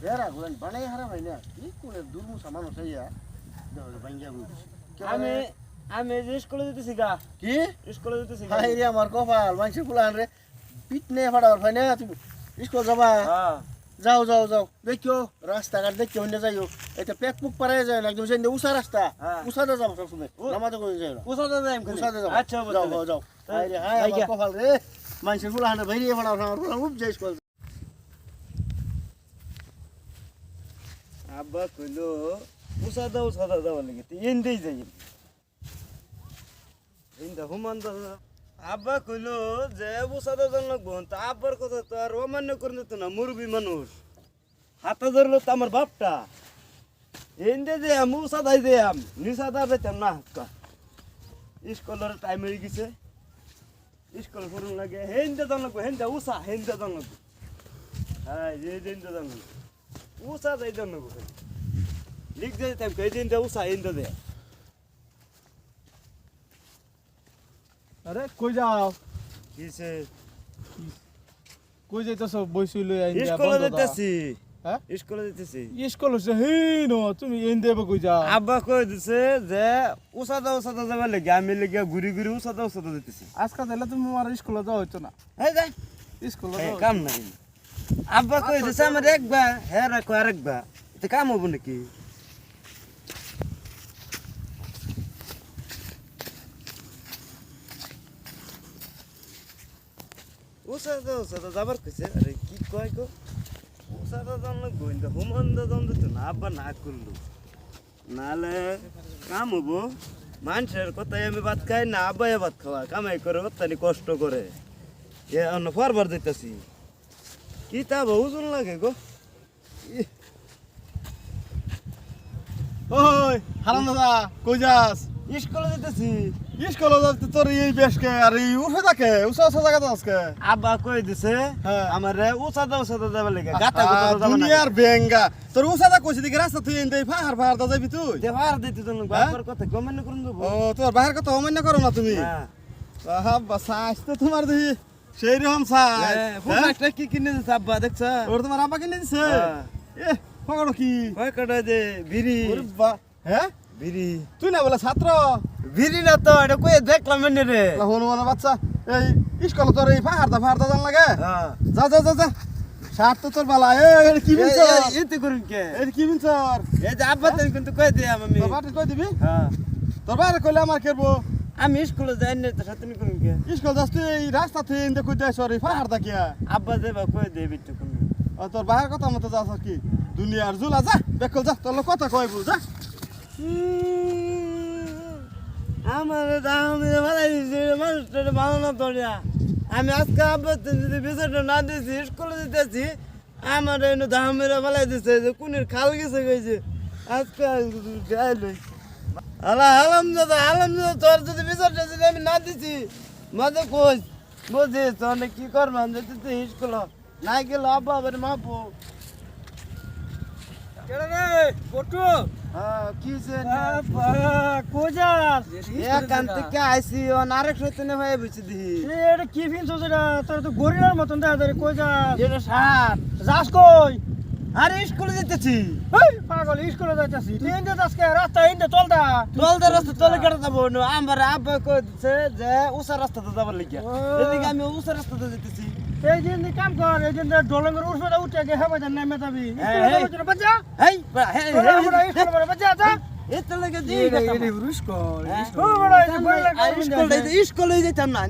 এরা গুলেন বানাই হারা ভাই না কি কোন দুর্মু সামান হইয়া দেখো ভাঙ্গিয়া বলছি আমি আমি যে স্কুলে যেতেছি গা কি স্কুলে যেতেছি ভাই রে আমার কপাল মানুষের ফুলান রে পিটনে ফাড়াবার ভাই না তুমি স্কুল যাবা হ্যাঁ যাও যাও যাও দেখিও রাস্তাঘাট দেখিও হইনা যাইও এটা পেক পুক পারায় যায় না একদম সেই উষা রাস্তা উষাতে যাবো সবসময় নামাজে করে যাই না উসাতে যাই আমি উষাতে যাবো আচ্ছা যাও যাও যাও হাই রে হাই আমার কপাল রে মানুষের ফুলান রে ভাইরিয়ে ফাড়াবার আমার ফুলান উপ যাই স্কুল আব্বা কইলো উসাদা যাওয়ার লাগে তুই এনতেই যাই ইন্দা হুমান দাদা আব্বা কইলো যে উসাদা যাওয়ার লাগবো তা আব্বার কথা তো আর অমান্য করে দিত না মুরবি মানুষ হাতে ধরলো তো আমার বাপটা এনতে যে আমি উসাদাই যে নিসাদা যেতাম না হাতটা স্কুলের টাইম হয়ে গেছে স্কুল ফুরুন লাগে হেনতে যাওয়ার লাগবো হেনতে উষা হেনতে যাওয়ার লাগবো হ্যাঁ হেনতে যাওয়ার লাগবো উষা যাই জন্য লিখ দে টাইম কই দিন দে উষা ইন্দা দে আরে কই যাও কিসে কই যাইতাছ বইসি লই আইন স্কুলে যেতেছি হ্যাঁ স্কুলে যেতেছি স্কুল হইছে হেইনো তুমি এন দেবে কই যাও আব্বা কই দিছে যে উষা যাবার লাগে আমি লাগে ঘুরি ঘুরি উষা যেতেছি আজকাল তাহলে তুমি আমার স্কুলে যাও হইতো না এই যাই স্কুলে এই যাও কাম নাই আব্বা কই দিছে আমার একবার হ্যাঁ রাখো আরেকবার এটা কাম হবো নাকি উষা যাবার কইছে আরে কি কয় গো উষা জানলো গোয়েন্দা হুমান্দা জানতো তো না আব্বা না করলো নালে কাম হবো মানুষের কথাই আমি ভাত খাই না আব্বাই ভাত খাওয়া কামাই করে অত্যানি কষ্ট করে এ অন্য ফরবার দিতেছি কি তা বহুজন লাগে গো ওই হারাম দাদা কই যাস স্কুলে যেতেছি স্কুলে যাতে তোর এই বেশকে আর এই উঠে থাকে উষা উষা জায়গা আজকে আব্বা কই দিছে হ্যাঁ। আমার উষা যাবার লাগে গাতা গুতা যাবে না দুনিয়ার বেঙ্গা তোর উষাটা কইছি দেখি রাস্তা তুই এনতে ফাহার ফাহার দা যাবি তুই দেবার দিতে তো বাবার কথা গমেন্ট করুন দেবো ও তোর বাহির কথা অমান্য করো না তুমি হ্যাঁ বাবা সাইজ তো তোমার দেখি সেই রকম সাইজ ফুলটা কি কিনে দিছে আব্বা দেখছ ওর তোমার আব্বা কিনে দিছে এ পকড়ো কি কয় কাটা দে বিড়ি ওরে বা হ্যাঁ বিড়ি তুই না বলে ছাত্র বিড়ি না তো এটা কই দেখলাম এনে রে হনুমানের বাচ্চা এই স্কুলে তোর এই ফাহার দা জান লাগে হ্যাঁ যা যা যা যা সাত তো তোর বালা এটা কি বিনছ এতে করুন কে এটা কি বিনছ এই যে আব্বা তো কিন্তু কই দে আমি তোর বাড়ি কই দিবি হ্যাঁ তোর বাইরে কইলে আমার কেরবো আমি স্কুলে যাই না তো সাথে করুন কে স্কুল যাস তুই এই রাস্তা থেকে ইন্দে কই দেয় সরি ফাহার দা কিয়া আব্বা দেবা কই দে বিট্টু কোন তোর বাহির কথা মতো যাস কি দুনিয়ার জুলা যা বেকল যা তোর কথা কই বল যা আমার দামি ভালো দিছে মানুষটার ভালো না তোরা আমি আজকে আব্বা যদি বিষয়টা না দিয়েছি স্কুলে দিতেছি আমার এনে দামেরা ভালো দিছে যে কোনের খাল গেছে গেছে আজকে গাইলই আলহামদুলিল্লাহ তোর যদি বিষয়টা যদি আমি না দিছি মজা কই বুঝিস তাহলে কি করবাম যদি তুই স্কুল না গেল আব্বা আবার মাপো হ্যাঁ কি থেকে আইসি আরেক সত্যনে হয়ে বেছে দিহি এটা কি ফিনছো সেটা তোর তো গরিলার মতন দেখা যায় কই যা এটা সার যাস কই আরে স্কুলে যেতেছি এই পাগল স্কুলে যাইতাছি তুই এন্ড আজকে রাস্তা এন্ড চলতা চলতে রাস্তা চলে কেটে যাবো আমার আব্বা কই দিছে যে উষা রাস্তাতে যাবার লাগিয়া এদিকে আমি উষা রাস্তাতে যেতেছি এই দিন কাম কর এই দিন ডলঙ্গের উঠে উঠে গে হবে জান নেমে যাবি বাচ্চা হেই স্কুলে বাচ্চা যা এত লাগে দি স্কুল স্কুলে যেতাম না